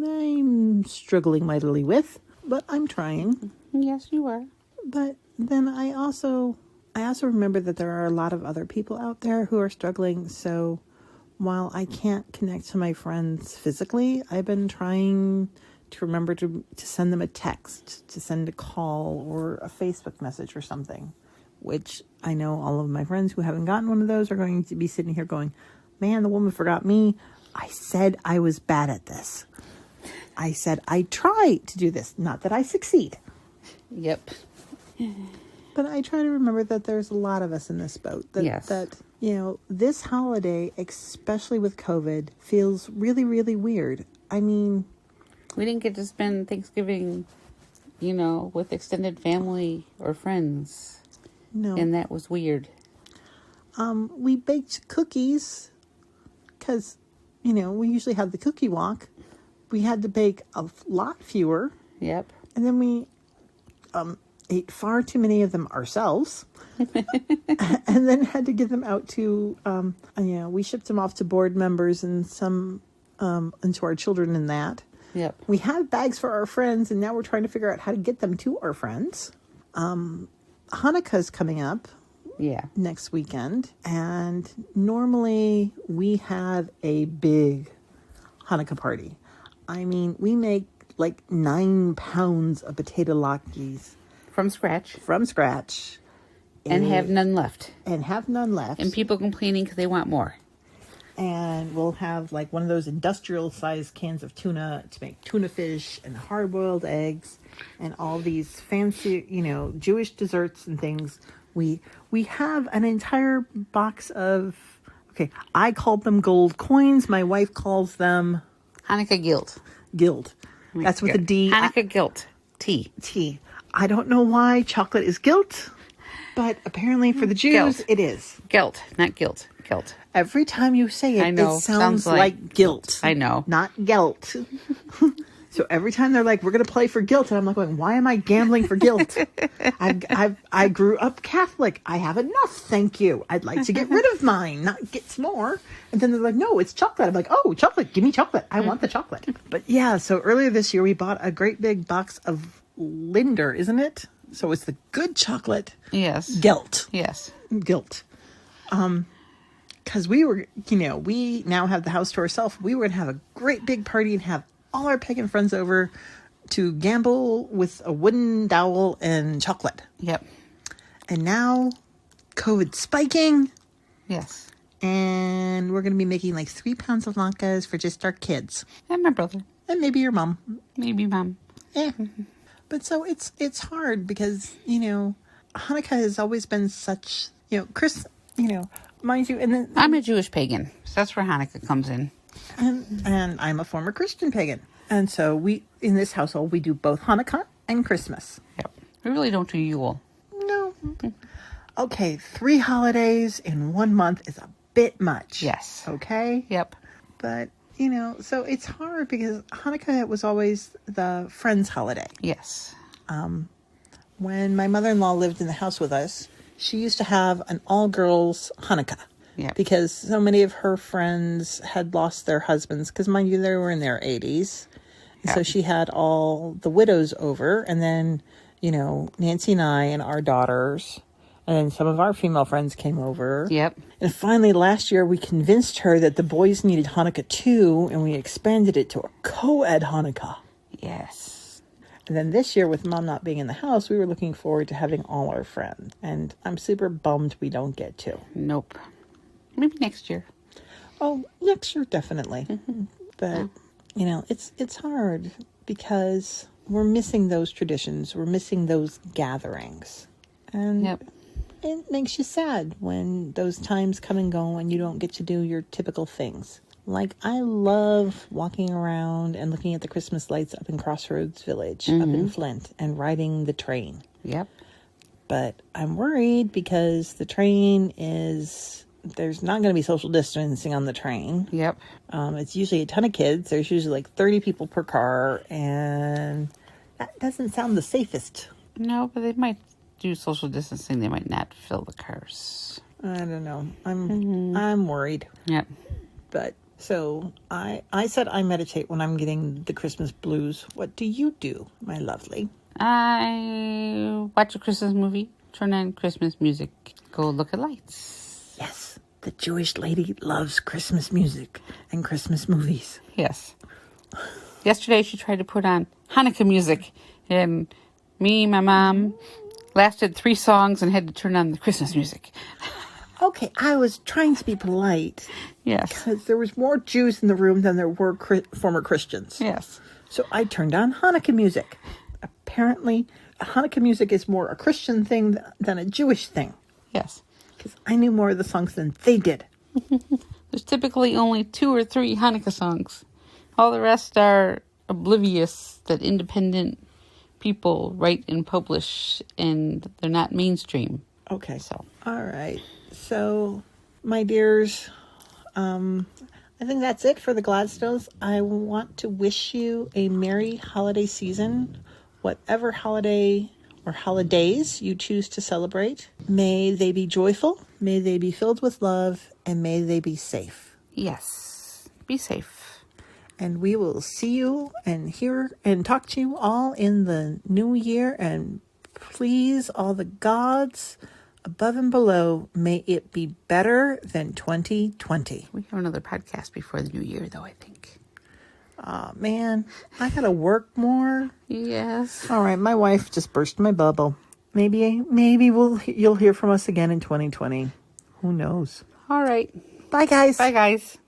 I'm struggling mightily with, but I'm trying. Yes, you are. But then I also remember that there are a lot of other people out there who are struggling. So while I can't connect to my friends physically, I've been trying to remember to send them a text, to send a call or a Facebook message or something, which I know all of my friends who haven't gotten one of those are going to be sitting here going, man, the woman forgot me. I said I was bad at this. I said I try to do this, not that I succeed. Yep. But I try to remember that there's a lot of us in this boat. That this holiday, especially with COVID, feels really, really weird. I mean, we didn't get to spend Thanksgiving, with extended family or friends. No. And that was weird. We baked cookies because, we usually have the cookie walk. We had to bake a lot fewer. Yep. And then we ate far too many of them ourselves. And then had to give them out to, we shipped them off to board members and some, and to our children in that. Yep. We have bags for our friends, and now we're trying to figure out how to get them to our friends. Hanukkah's coming up. Yeah. next weekend. And normally we have a big Hanukkah party. I mean, we make like 9 pounds of potato latkes From scratch. from scratch. And have none left. And have none left. And people complaining because they want more. And we'll have like one of those industrial sized cans of tuna to make tuna fish and hard boiled eggs and all these fancy, Jewish desserts and things. We have an entire box of, I called them gold coins. My wife calls them Hanukkah guilt. guild. That's with a D. Hanukkah guilt. T. I don't know why chocolate is guilt, but apparently for the Jews Guilt. it is. Guilt, not guilt. Guilt. Every time you say it, I know. it sounds like guilt. I know. Not guilt. So every time they're like, we're going to play for guilt. And I'm like, going, why am I gambling for guilt? I grew up Catholic. I have enough. Thank you. I'd like to get rid of mine, not get some more. And then they're like, no, it's chocolate. I'm like, oh, chocolate. Give me chocolate. I want the chocolate. But yeah, so earlier this year, we bought a great big box of Linder, isn't it? So it's the good chocolate. Yes. Guilt. Yes. Guilt. Because we were, we now have the house to ourselves. We were going to have a great big party and have all our pagan friends over to gamble with a wooden dowel and chocolate. Yep. And now COVID spiking. Yes. And we're going to be making like 3 pounds of latkes for just our kids. And my brother. And maybe your mom. Maybe mom. Yeah. But so it's hard because, Hanukkah has always been such, Chris, mind you, and then I'm a Jewish pagan. So that's where Hanukkah comes in. and I'm a former Christian pagan. And so we, in this household, we do both Hanukkah and Christmas. Yep. We really don't do Yule. No. Okay, 3 holidays in 1 month is a bit much. Yes. Okay? Yep. But, so it's hard because Hanukkah was always the friends' holiday. Yes. When my mother-in-law lived in the house with us, she used to have an all-girls Hanukkah. Yeah. Because so many of her friends had lost their husbands. Because, mind you, they were in their 80s. And so she had all the widows over. And then, Nancy and I and our daughters. And then some of our female friends came over. Yep. And finally, last year, we convinced her that the boys needed Hanukkah too. And we expanded it to a co-ed Hanukkah. Yes. And then this year, with Mom not being in the house, we were looking forward to having all our friends. And I'm super bummed we don't get to. Nope. Maybe next year. Oh, next year, definitely. But, it's hard because we're missing those traditions. We're missing those gatherings. And Yep. it makes you sad when those times come and go and you don't get to do your typical things. Like, I love walking around and looking at the Christmas lights up in Crossroads Village, up in Flint, and riding the train. Yep. But I'm worried because the train there's not going to be social distancing on the train. Yep. It's usually a ton of kids. There's usually like 30 people per car, and that doesn't sound the safest. No, but they might do social distancing. They might not fill the cars. I don't know. I'm worried. Yep. But so I said I meditate when I'm getting the Christmas blues. What do you do, my lovely? I watch a Christmas movie, turn on Christmas music, go look at lights. Yes, the Jewish lady loves Christmas music and Christmas movies. Yes. Yesterday she tried to put on Hanukkah music, and me, my mom, lasted 3 songs and had to turn on the Christmas music. Okay, I was trying to be polite. Yes. Because there was more Jews in the room than there were former Christians. Yes. So I turned on Hanukkah music. Apparently, Hanukkah music is more a Christian thing than a Jewish thing. Yes. Because I knew more of the songs than they did. There's typically only 2 or 3 Hanukkah songs. All the rest are oblivious that independent people write and publish, and they're not mainstream. Okay. So. All right. So, my dears, I think that's it for the Gladstones. I want to wish you a merry holiday season, whatever holiday or holidays you choose to celebrate. May they be joyful, may they be filled with love, and may they be safe. Yes. Be safe. And we will see you and hear and talk to you all in the new year. And please, all the gods above and below, may it be better than 2020. We have another podcast before the new year, though, I think. Aw, man, I gotta work more. Yes. All right, my wife just burst my bubble. Maybe you'll hear from us again in 2020. Who knows? All right. Bye, guys. Bye, guys.